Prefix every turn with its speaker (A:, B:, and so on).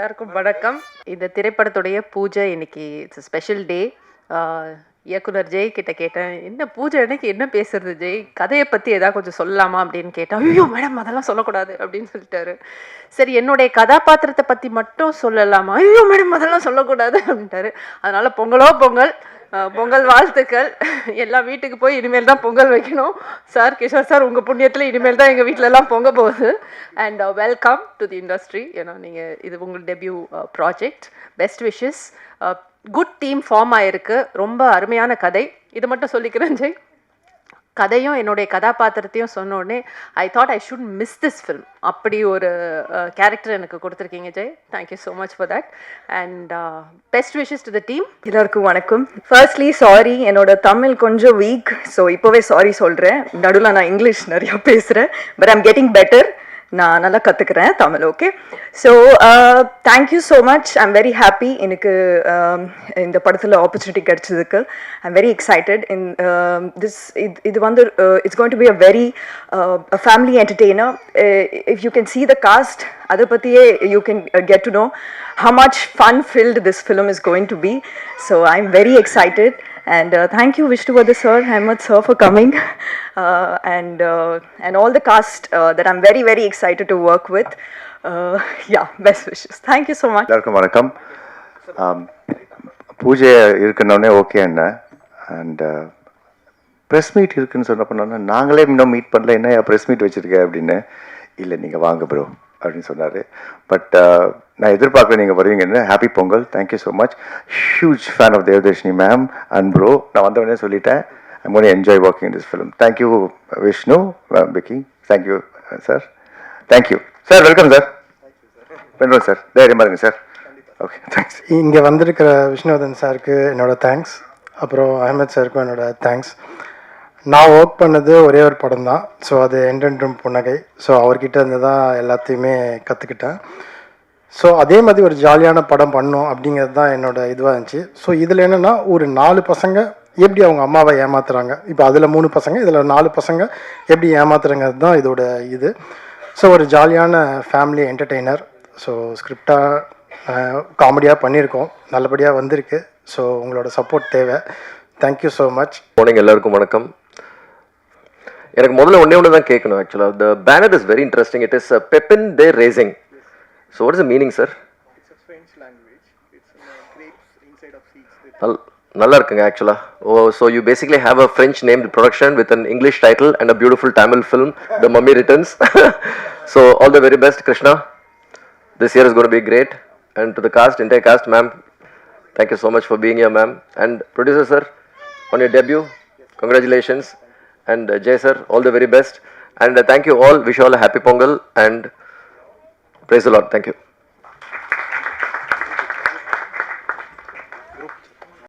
A: எல்லாருக்கும் வணக்கம். இந்த திரைப்படத்துடைய பூஜை இன்னைக்கு இட்ஸ் ஸ்பெஷல் டே. இயக்குனர் ஜெய் கிட்ட கேட்டேன், என்ன பூஜை அன்னைக்கு என்ன பேசுறது ஜெய், கதையை பற்றி ஏதாவது கொஞ்சம் சொல்லலாமா அப்படின்னு கேட்டேன். ஐயோ மேடம் அதெல்லாம் சொல்லக்கூடாது அப்படின்னு சொல்லிட்டாரு. சரி என்னுடைய கதாபாத்திரத்தை பற்றி மட்டும் சொல்லலாமா, ஐயோ மேடம் அதெல்லாம் சொல்லக்கூடாது அப்படின்ட்டாரு. அதனால பொங்கலோ பொங்கல், பொங்கல் வாழ்த்துக்கள். எல்லா வீட்டுக்கு போய் இனிமேல் தான் பொங்கல் வைக்கணும் சார். கிஷோர் சார் உங்கள் புண்ணியத்தில் இனிமேல் தான் எங்கள் வீட்டிலலாம் பொங்க போகுது. And welcome to the industry. ஏன்னா நீங்கள் இது உங்கள் debut project. Best wishes. Good team form ஆகிருக்கு. ரொம்ப அருமையான கதை. இது மட்டும் சொல்லிக்கிறேன் ஜெய், கதையும் என்னுடைய கதாபாத்திரத்தையும் சொன்ன உடனே I thought I should miss this film. அப்படி ஒரு கேரக்டர் எனக்கு கொடுத்துருக்கீங்க Jai. Thank you so much for that. And best wishes to the team.
B: எல்லாருக்கும் வணக்கம். ஃபர்ஸ்ட்லி சாரி, என்னோட தமிழ் கொஞ்சம் வீக். ஸோ இப்போவே சாரி சொல்கிறேன். நடுவில் நான் இங்கிலீஷ் நிறையா பேசுகிறேன். But I'm getting better. நான் நல்லா கற்றுக்கிறேன் Tamil. Okay, so thank you so much. I'm very happy எனக்கு இந்த படத்தில் ஆப்பர்ச்சுனிட்டி கிடைச்சதுக்கு. I'm very excited. In this இது வந்து it's going to be a very family entertainer. If you can see the cast, அதை பற்றியே you can get to know how much fun filled this film is going to be. So I'm very excited. And thank you Vishnuvardhan sir, Ahmed sir for coming, and all the cast that I'm very very excited to work with. Yeah, best wishes. Thank you so much.
C: எல்லாருக்கும் வணக்கம். பூஜை இருக்குன்னொடனே okay என்ன, and press meet இருக்குன்னு சொன்னப்போ நாங்களே இன்னும் meet பண்ணல, என்ன ப்ரெஸ் மீட் வச்சுருக்கேன் அப்படின்னு. இல்லை நீங்கள் வாங்க ப்ரோ அப்படின்னு சொன்னார். பட் நான் எதிர்பார்க்கல நீங்கள் வருவீங்கன்னு. Happy Pongal. Thank you so much. Huge fan of Devadarshini ma'am and bro. நான் வந்தவொடனே சொல்லிட்டேன், I gonna enjoy working in this film. Thank you Vishnu, பிக்கி. Thank you sir. Thank you sir. Welcome sir. பண்ணுறோம் சார். தைரியமாக இருங்க சார். Okay, thanks.
D: இங்கே வந்திருக்கிற விஷ்ணுவர்தன் சாருக்கு என்னோடய தேங்க்ஸ். அப்புறம் அஹமத் சாருக்கும் என்னோடய தேங்க்ஸ். நான் ஒர்க் பண்ணது ஒரே ஒரு படம் தான். ஸோ அது என்றென்றும் புன்னகை. ஸோ அவர்கிட்ட இருந்து தான் எல்லாத்தையுமே கற்றுக்கிட்டேன். ஸோ அதே மாதிரி ஒரு ஜாலியான படம் பண்ணோம் அப்படிங்கிறது தான் என்னோடய இதுவாக இருந்துச்சு. ஸோ இதில் என்னென்னா, ஒரு 4 பசங்க எப்படி அவங்க அம்மாவை ஏமாத்துறாங்க, இப்போ அதில் 3 பசங்க, இதில் 4 பசங்க எப்படி ஏமாத்துறாங்கிறது தான் இதோட இது. ஸோ ஒரு ஜாலியான ஃபேமிலி என்டர்டெய்னர். ஸோ ஸ்கிரிப்டாக காமெடியாக பண்ணியிருக்கோம், நல்லபடியாக வந்திருக்கு. ஸோ உங்களோட சப்போர்ட் தேவை. Thank you so much.
E: மார்னிங் எல்லாருக்கும் வணக்கம். எனக்கு முதல்ல ஒன்று தான் கேட்கணும். ஆக்சுவலாக the banner is very interesting. It is பெப்பின் தே ரேசிங். So what is the meaning sir? நல்லா இருக்குங்க ஆக்சுவலாக. Oh, so you basically have a French named production with an English title and a beautiful Tamil film, the Mummy Returns. So all the very best Krishna. This year is gonna be great. And to the cast, entire cast, ma'am, thank you so much for being here, ma'am. And producer sir, on your debut, congratulations. And Jay sir, all the very best. And thank you all. Wish you all a happy Pongal and praise the Lord. Thank you.